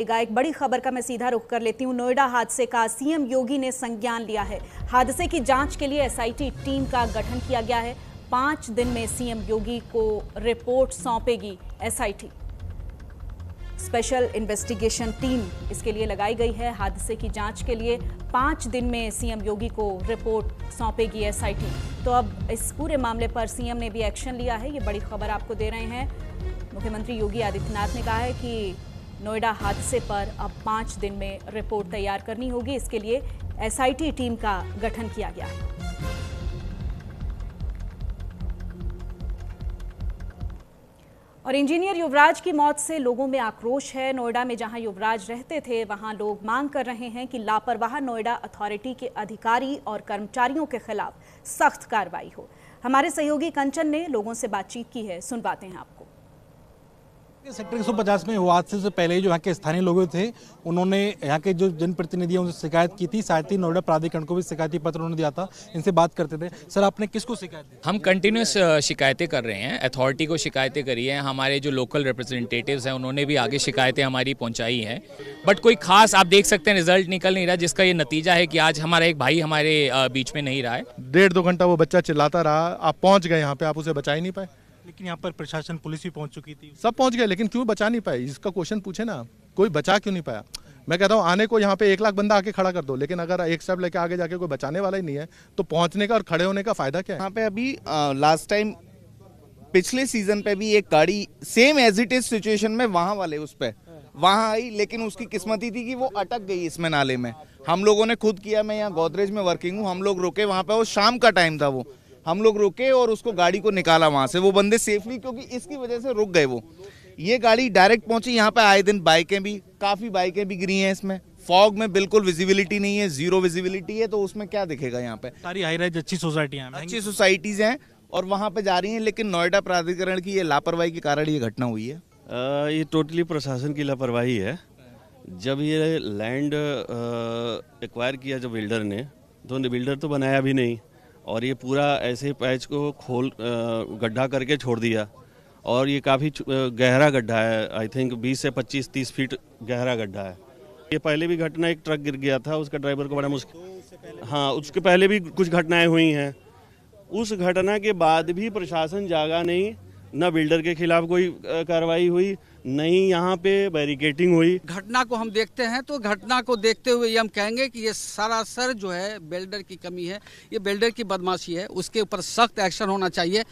एक बड़ी खबर का मैं सीधा रुख कर लेती हूं। नोएडा हादसे का सीएम योगी ने संज्ञान लिया है। हादसे की जांच के लिए एसआईटी टीम का गठन किया गया है। 5 दिन में सीएम योगी को रिपोर्ट सौंपेगी एसआईटी। स्पेशल इन्वेस्टिगेशन टीम इसके लिए लगाई गई है। हादसे की जांच के लिए 5 दिन में सीएम योगी को रिपोर्ट सौंपेगी एसआईटी। तो अब इस पूरे मामले पर सीएम ने भी एक्शन लिया है। ये बड़ी खबर आपको दे रहे हैं। मुख्यमंत्री योगी आदित्यनाथ ने कहा है कि नोएडा हादसे पर अब 5 दिन में रिपोर्ट तैयार करनी होगी। इसके लिए एसआईटी टीम का गठन किया गया है। और इंजीनियर युवराज की मौत से लोगों में आक्रोश है। नोएडा में जहां युवराज रहते थे वहां लोग मांग कर रहे हैं कि लापरवाह नोएडा अथॉरिटी के अधिकारी और कर्मचारियों के खिलाफ सख्त कार्रवाई हो। हमारे सहयोगी कंचन ने लोगों से बातचीत की है, सुनवाते हैं आपको। सेक्टर 150 में हादसे से पहले जो यहाँ के स्थानीय लोग थे उन्होंने यहाँ के जो जनप्रतिनिधि उनसे शिकायत की थी। साथ ही नोएडा प्राधिकरण को भी शिकायती पत्र उन्होंने दिया था। इनसे बात करते थे। सर, आपने किसको शिकायत दी? हम कंटिन्यूस शिकायतें कर रहे हैं। अथॉरिटी को शिकायतें करी हैं। हमारे जो लोकल रिप्रेजेंटेटिव्स हैं उन्होंने भी आगे शिकायतें हमारी पहुंचाई हैं। बट कोई खास आप देख सकते हैं रिजल्ट निकल नहीं रहा, जिसका ये नतीजा है कि आज हमारा एक भाई हमारे बीच में नहीं रहा है। 1.5-2 घंटा वो बच्चा चिल्लाता रहा। आप पहुंच गए यहाँ पे, आप उसे बचा ही नहीं पाए। लेकिन यहाँ पर प्रशासन, पुलिस भी पहुंच चुकी थी। सब पहुंच गए, लेकिन क्यों बचा नहीं पाए? इसका क्वेश्चन पूछे ना, कोई बचा क्यों नहीं पाया? मैं कहता हूँ आने को यहाँ पे 1 लाख बंदा आके खड़ा कर दो, लेकिन अगर एक स्टेप लेके आगे जाके कोई बचाने वाला ही नहीं है तो पहुंचने का और खड़े होने का फायदा क्या है? यहाँ पे अभी लास्ट टाइम पिछले सीजन पे भी एक गाड़ी same as it is situation में वहां वाले उस पे वहां आई, लेकिन उसकी किस्मत ही थी कि वो अटक गई इसमें नाले में। हम लोगों ने खुद किया, मैं यहाँ गोदरेज में वर्किंग हूँ, हम लोग रुके वहां पे, वो शाम का टाइम था, वो हम लोग रुके और उसको गाड़ी को निकाला वहां से, वो बंदे सेफली, क्योंकि इसकी वजह से रुक गए वो। ये गाड़ी डायरेक्ट पहुंची यहाँ पे। आए दिन बाइकें भी, काफी बाइकें भी गिरी हैं इसमें। फॉग में बिल्कुल विजिबिलिटी नहीं है, 0 विजिबिलिटी है, तो उसमें क्या दिखेगा? यहाँ पे सारी हाई राइज अच्छी सोसाइटियां, अच्छी सोसाइटीज हैं और वहां पे जा रही हैं, लेकिन नोएडा प्राधिकरण की ये लापरवाही के कारण ये घटना हुई है। ये टोटली प्रशासन की लापरवाही है। जब ये लैंड एक्वायर किया जो बिल्डर ने, तो बिल्डर तो बनाया भी नहीं, और ये पूरा ऐसे पैच को खोल गड्ढा करके छोड़ दिया। और ये काफ़ी गहरा गड्ढा है, आई थिंक 20 से 25-30 फीट गहरा गड्ढा है। ये पहले भी घटना, एक ट्रक गिर गया था, उसका ड्राइवर को बड़ा मुश्किल, हाँ, उसके पहले भी कुछ घटनाएं हुई हैं। उस घटना के बाद भी प्रशासन जागा नहीं, न बिल्डर के खिलाफ कोई कार्रवाई हुई, नहीं यहाँ पे बैरिकेटिंग हुई। घटना को हम देखते हैं तो घटना को देखते हुए ये हम कहेंगे कि ये सरासर जो है बिल्डर की कमी है, ये बिल्डर की बदमाशी है। उसके ऊपर सख्त एक्शन होना चाहिए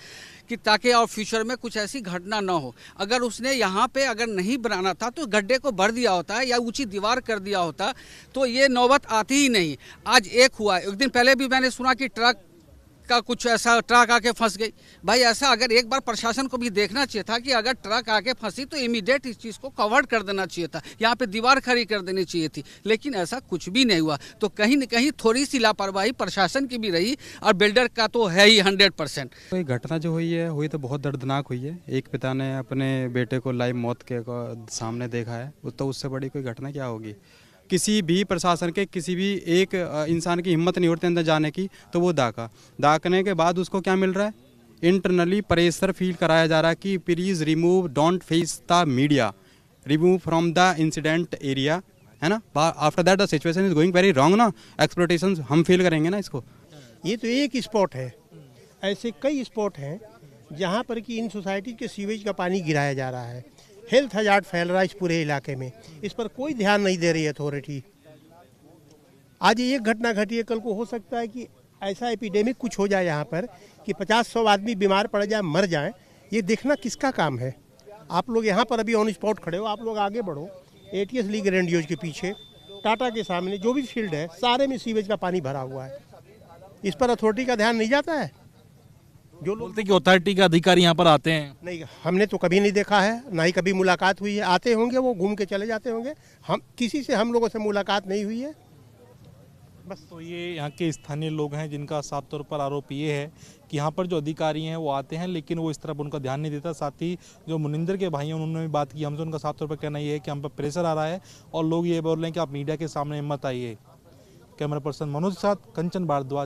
कि ताकि और फ्यूचर में कुछ ऐसी घटना ना हो। अगर उसने यहाँ पे अगर नहीं बनाना था तो गड्ढे को भर दिया होता या ऊंची दीवार कर दिया होता तो ये नौबत आती ही नहीं। आज एक हुआ, एक दिन पहले भी मैंने सुना कि ट्रक का कुछ ऐसा, ट्रक आके फंस गई। भाई ऐसा अगर एक बार प्रशासन को भी देखना चाहिए था कि अगर ट्रक आके फंसी तो इमीडिएट इस चीज़ को कवर कर देना चाहिए था, यहाँ पे दीवार खड़ी कर देनी चाहिए थी, लेकिन ऐसा कुछ भी नहीं हुआ। तो कहीं न कहीं थोड़ी सी लापरवाही प्रशासन की भी रही और बिल्डर का तो है ही 100%। कोई घटना जो हुई तो बहुत दर्दनाक हुई है। एक पिता ने अपने बेटे को लाइव मौत के सामने देखा है, तो उससे बड़ी कोई घटना क्या होगी? किसी भी प्रशासन के, किसी भी एक इंसान की हिम्मत नहीं होती अंदर जाने की, तो वो दाकने के बाद उसको क्या मिल रहा है? इंटरनली प्रेशर फील कराया जा रहा है कि please remove, don't face the media, remove from the incident area, है ना। After that the situation is going very wrong ना, एक्सप्लोटेशन हम फील करेंगे ना इसको। ये तो एक स्पॉट है, ऐसे कई स्पॉट हैं जहाँ पर कि इन सोसाइटी के सीवेज का पानी गिराया जा रहा है। हेल्थ हजार्ड फैल रहा है इस पूरे इलाके में, इस पर कोई ध्यान नहीं दे रही अथॉरिटी। आज एक घटना घटी है, कल को हो सकता है कि ऐसा एपिडेमिक कुछ हो जाए यहाँ पर कि 50-100 आदमी बीमार पड़ जाए, मर जाए। ये देखना किसका काम है? आप लोग यहाँ पर अभी ऑन स्पॉट खड़े हो, आप लोग आगे बढ़ो। एटीएस लीग रेंडियोज के पीछे, टाटा के सामने जो भी फील्ड है, सारे में सीवेज का पानी भरा हुआ है। इस पर अथॉरिटी का ध्यान नहीं जाता है। जो लोग बोलते हैं कि अथॉरिटी के अधिकारी यहाँ पर आते हैं, नहीं, हमने तो कभी नहीं देखा है, ना ही कभी मुलाकात हुई है। आते होंगे, वो घूम के चले जाते होंगे, हम किसी से, हम लोगों से मुलाकात नहीं हुई है बस। तो ये यहाँ के स्थानीय लोग हैं जिनका साफ तौर पर आरोप ये है कि यहाँ पर जो अधिकारी हैं वो आते हैं, लेकिन वो इस तरफ उनका ध्यान नहीं देता। साथ ही जो मुनिंदर के भाई हैं उन्होंने भी बात की हमसे, उनका साफ तौर पर कहना ये है कि हम पर प्रेशर आ रहा है और लोग ये बोल रहे हैं कि आप मीडिया के सामने मत आइए। कैमरा पर्सन मनोज के साथ कंचन भारद्वाज।